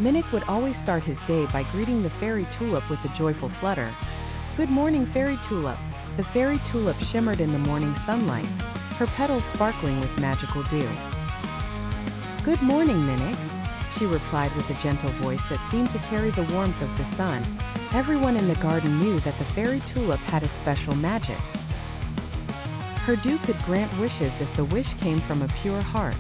Minik would always start his day by greeting the fairy tulip with a joyful flutter. "Good morning, fairy tulip." The fairy tulip shimmered in the morning sunlight, her petals sparkling with magical dew. "Good morning, Minik," she replied with a gentle voice that seemed to carry the warmth of the sun. Everyone in the garden knew that the fairy tulip had a special magic. Her dew could grant wishes if the wish came from a pure heart.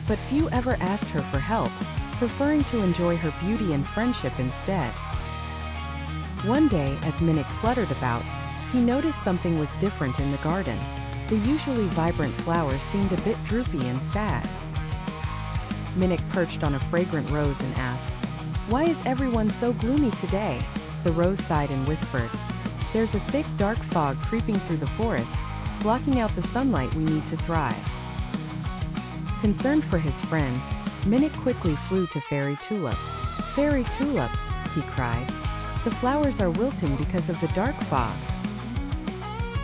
But few ever asked her for help, preferring to enjoy her beauty and friendship instead. One day, as Minik fluttered about, he noticed something was different in the garden. The usually vibrant flowers seemed a bit droopy and sad. Minik perched on a fragrant rose and asked, "Why is everyone so gloomy today?" The rose sighed and whispered, "There's a thick, dark fog creeping through the forest, blocking out the sunlight we need to thrive." Concerned for his friends, Minik quickly flew to Fairy Tulip. "Fairy Tulip," he cried, "the flowers are wilting because of the dark fog."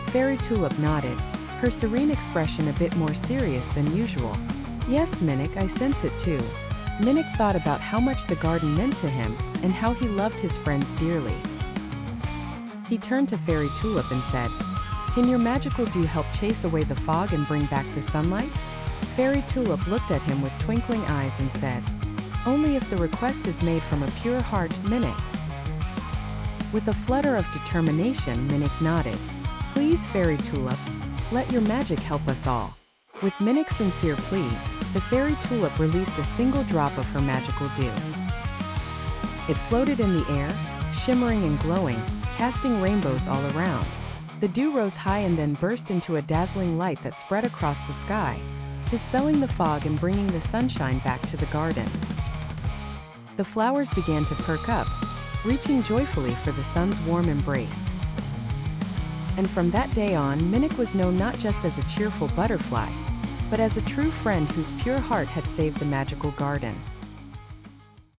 Fairy Tulip nodded, her serene expression a bit more serious than usual. "Yes, Minik, I sense it too." Minik thought about how much the garden meant to him, and how he loved his friends dearly. He turned to Fairy Tulip and said, "Can your magical dew help chase away the fog and bring back the sunlight?" Fairy Tulip looked at him with twinkling eyes and said, "Only if the request is made from a pure heart, Minik." With a flutter of determination, Minik nodded. "Please, Fairy Tulip, let your magic help us all." With Minik's sincere plea, the Fairy Tulip released a single drop of her magical dew. It floated in the air, shimmering and glowing, casting rainbows all around. The dew rose high and then burst into a dazzling light that spread across the sky, dispelling the fog and bringing the sunshine back to the garden. The flowers began to perk up, reaching joyfully for the sun's warm embrace. And from that day on, Minik was known not just as a cheerful butterfly, but as a true friend whose pure heart had saved the magical garden.